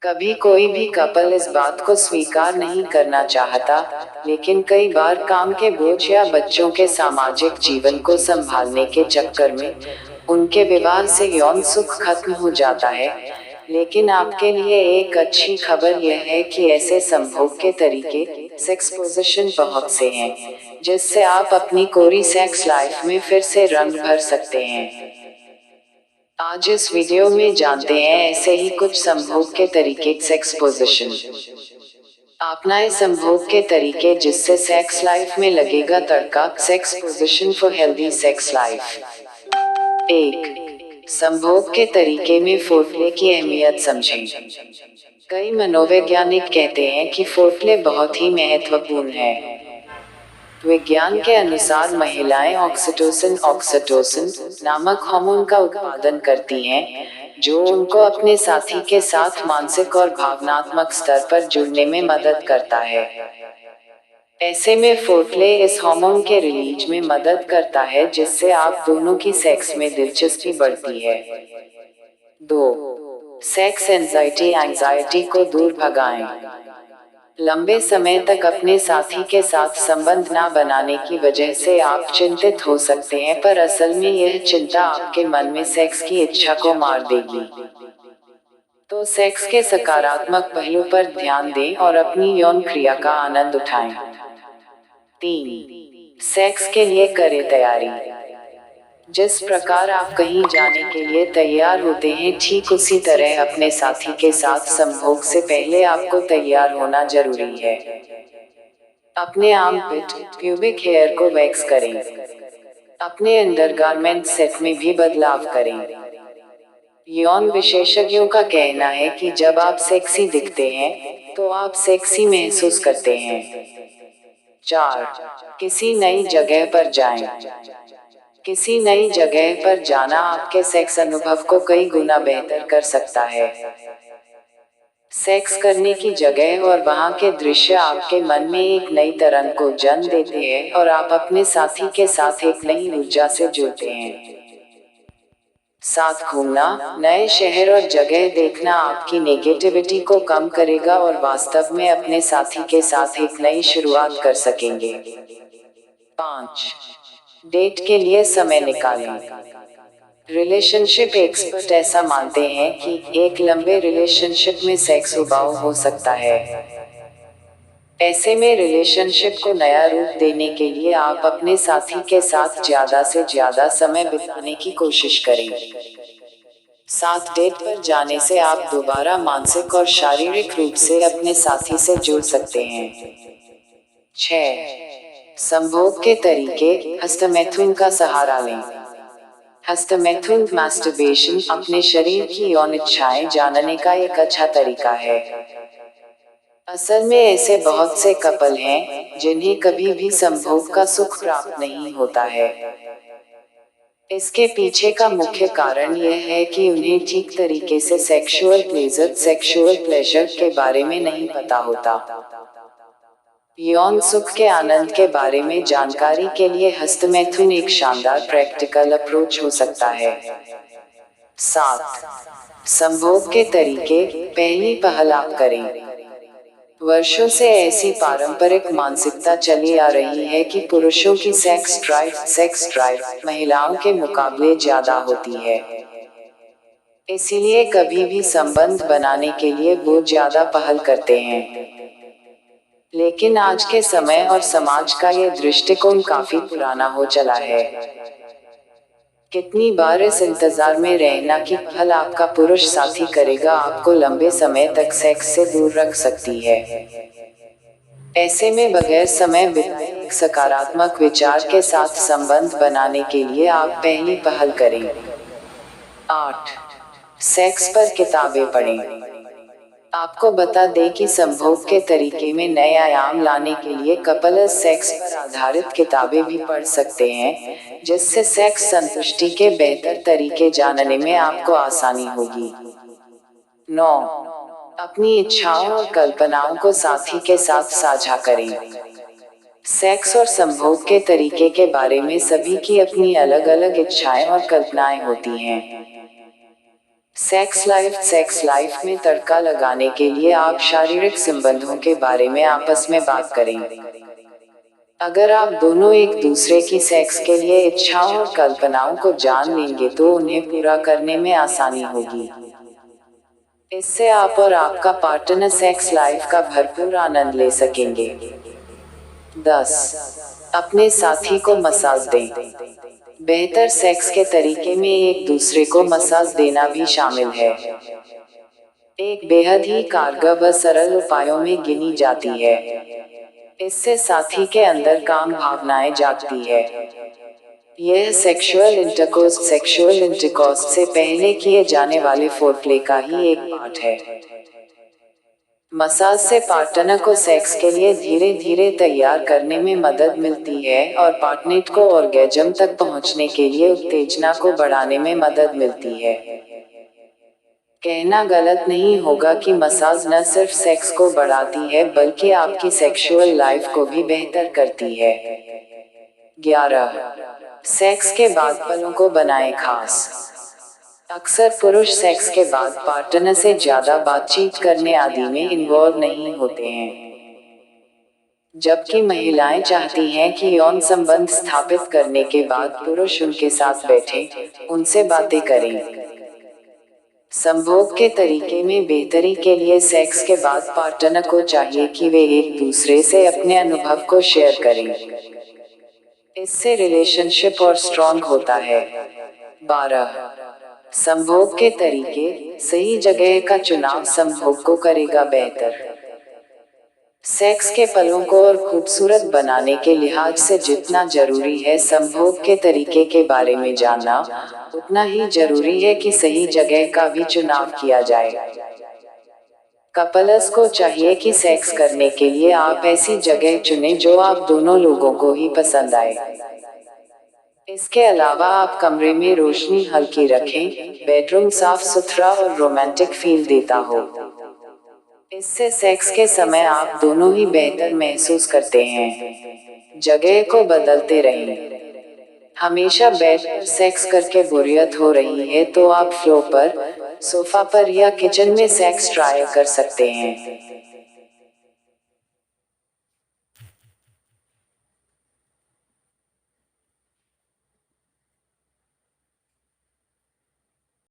कभी कोई भी कपल इस बात को स्वीकार नहीं करना चाहता, लेकिन कई बार काम के बोझ या बच्चों के सामाजिक जीवन को संभालने के चक्कर में उनके विवाह से यौन सुख खत्म हो जाता है। लेकिन आपके लिए एक अच्छी खबर यह है कि ऐसे संभोग के तरीके, सेक्स पोजीशन बहुत से हैं, जिससे आप अपनी कोरी सेक्स लाइफ में फिर से रंग भर सकते हैं। आज इस वीडियो में जानते हैं ऐसे ही कुछ संभोग के तरीके, सेक्स पोजीशन। अपनाए संभोग के तरीके जिससे सेक्स लाइफ में लगेगा तड़का। Sex position for healthy sex life. 1. संभोग के तरीके में फोरप्ले की अहमियत समझें। कई मनोवैज्ञानिक कहते हैं कि फोरप्ले बहुत ही महत्वपूर्ण है। विज्ञान के अनुसार महिलाएं ऑक्सीटोसिन नामक हार्मोन का उत्पादन करती हैं, जो उनको अपने साथी के साथ मानसिक और भावनात्मक स्तर पर जुड़ने में मदद करता है। ऐसे में फोरप्ले इस हार्मोन के रिलीज में मदद करता है, जिससे आप दोनों की सेक्स में दिलचस्पी बढ़ती है। 2. सेक्स एंजाइटी को दूर भगाएं। लंबे समय तक अपने साथी के साथ संबंध ना बनाने की वजह से आप चिंतित हो सकते हैं, पर असल में यह चिंता आपके मन में सेक्स की इच्छा को मार देगी। तो सेक्स के सकारात्मक पहलू पर ध्यान दें और अपनी यौन क्रिया का आनंद उठाएं। 3. सेक्स के लिए करें तैयारी। जिस प्रकार आप कहीं जाने के लिए तैयार होते हैं, ठीक उसी तरह अपने साथी के साथ संभोग से पहले आपको तैयार होना जरूरी है। अपने आर्मपिट, प्यूबिक हेयर को वैक्स करें। अपने अंडरगारमेंट सेट में भी बदलाव करें। यौन विशेषज्ञों का कहना है कि जब आप सेक्सी दिखते हैं, तो आप सेक्सी महसूस करते हैं। 4. किसी नई जगह पर जाएं। किसी नई जगह पर जाना आपके सेक्स अनुभव को कई गुना बेहतर कर सकता है। सेक्स करने की जगह और वहां के दृश्य आपके मन में एक नई तरंग को जन्म देते हैं और आप अपने साथी के साथ एक नई ऊर्जा से जुड़ते हैं। साथ घूमना, नए शहर और जगह देखना आपकी नेगेटिविटी को कम करेगा और वास्तव में अपने साथी के साथ एक नई शुरुआत कर सकेंगे। 5. डेट के लिए समय निकालें। रिलेशनशिप एक्सपर्ट ऐसा मानते हैं कि एक लंबे रिलेशनशिप में सेक्स उबाऊ हो सकता है। ऐसे में रिलेशनशिप को नया रूप देने के लिए आप अपने साथी के साथ ज्यादा से ज्यादा समय बिताने की कोशिश करें। साथ डेट पर जाने से आप दोबारा मानसिक और शारीरिक रूप से अपने साथी से जुड़ सकते हैं। 6. संभोग के तरीके, हस्तमैथुन का सहारा लें। हस्तमैथुन मास्टरबेशन अपने शरीर की यौन इच्छाएं जानने का एक अच्छा तरीका है। असल में ऐसे बहुत से कपल हैं, जिन्हें कभी भी संभोग का सुख प्राप्त नहीं होता है। इसके पीछे का मुख्य कारण यह है कि उन्हें ठीक तरीके से सेक्सुअल प्लेजर के बारे में नहीं पता होता। यौन सुख के आनंद के बारे में जानकारी के लिए हस्तमैथुन एक शानदार प्रैक्टिकल अप्रोच हो सकता है। 7. संभोग के तरीके, पहली पहल आप करें। वर्षों से ऐसी पारंपरिक मानसिकता चली आ रही है कि पुरुषों की सेक्स ड्राइव महिलाओं के मुकाबले ज्यादा होती है। इसीलिए कभी भी संबंध बनाने के लिए वो ज्यादा पहल करते हैं। लेकिन आज के समय और समाज का ये दृष्टिकोण काफी पुराना हो चला है। कितनी बार इस इंतजार में रहना कि पहल आपका पुरुष साथी करेगा आपको लंबे समय तक सेक्स से दूर रख सकती है। ऐसे में बगैर समय बिताए एक सकारात्मक विचार के साथ संबंध बनाने के लिए आप पहली पहल करें। 8. सेक्स पर किताबें पढ़ें। आपको बता दें कि संभोग के तरीके में नए आयाम लाने के लिए कपल सेक्स पर आधारित किताबें भी पढ़ सकते हैं, जिससे सेक्स संतुष्टि के बेहतर तरीके जानने में आपको आसानी होगी। 9. अपनी इच्छाओं और कल्पनाओं को साथी के साथ साझा करें। सेक्स और संभोग के तरीके के बारे में सभी की अपनी अलग अलग इच्छाएं और कल्पनाएं होती हैं। सेक्स लाइफ में तड़का लगाने के लिए आप शारीरिक संबंधों के बारे में आपस में बात करें। अगर आप दोनों एक दूसरे की सेक्स के लिए इच्छाओं और कल्पनाओं को जान लेंगे तो उन्हें पूरा करने में आसानी होगी। इससे आप और आपका पार्टनर सेक्स लाइफ का भरपूर आनंद ले सकेंगे। 10. अपने साथी को मसाज दें। बेहतर सेक्स के तरीके में एक दूसरे को मसाज देना भी शामिल है। एक बेहद ही कारगर व सरल उपायों में गिनी जाती है। इससे साथी के अंदर काम भावनाएं जागती है। यह सेक्सुअल इंटरकोर्स से पहले किए जाने वाले फोरप्ले का ही एक पार्ट है। मसाज से पार्टनर को सेक्स के लिए धीरे धीरे तैयार करने में मदद मिलती है और पार्टनर को ऑर्गेज्म तक पहुंचने के लिए उत्तेजना को बढ़ाने में मदद मिलती है। कहना गलत नहीं होगा कि मसाज न सिर्फ सेक्स को बढ़ाती है बल्कि आपकी सेक्सुअल लाइफ को भी बेहतर करती है। 11. सेक्स के बाद पलों को बनाएं खास। अक्सर पुरुष सेक्स के बाद पार्टनर से ज्यादा बातचीत करने आदि में इन्वॉल्व नहीं होते हैं, जबकि महिलाएं चाहती हैं कि यौन संबंध स्थापित करने के बाद पुरुष उनके साथ बैठे, उनसे बातें करें। संभोग के तरीके में बेहतरी के लिए सेक्स के बाद पार्टनर को चाहिए कि वे एक दूसरे से अपने अनुभव को शेयर करें। इससे रिलेशनशिप और स्ट्रॉन्ग होता है। 12. संभोग के तरीके, सही जगह का चुनाव संभोग को करेगा बेहतर। सेक्स के पलों को और खूबसूरत बनाने के लिहाज से जितना जरूरी है संभोग के तरीके के बारे में जानना, उतना ही जरूरी है कि सही जगह का भी चुनाव किया जाए। कपल्स को चाहिए कि सेक्स करने के लिए आप ऐसी जगह चुनें जो आप दोनों लोगों को ही पसंद आए। इसके अलावा आप कमरे में रोशनी हल्की रखें, बेडरूम साफ सुथरा और रोमांटिक फील देता हो। इससे सेक्स के समय आप दोनों ही बेहतर महसूस करते हैं। जगह को बदलते रहें। हमेशा बेड पर सेक्स करके बोरियत हो रही है तो आप फ्लोर पर, सोफा पर या किचन में सेक्स ट्राई कर सकते हैं।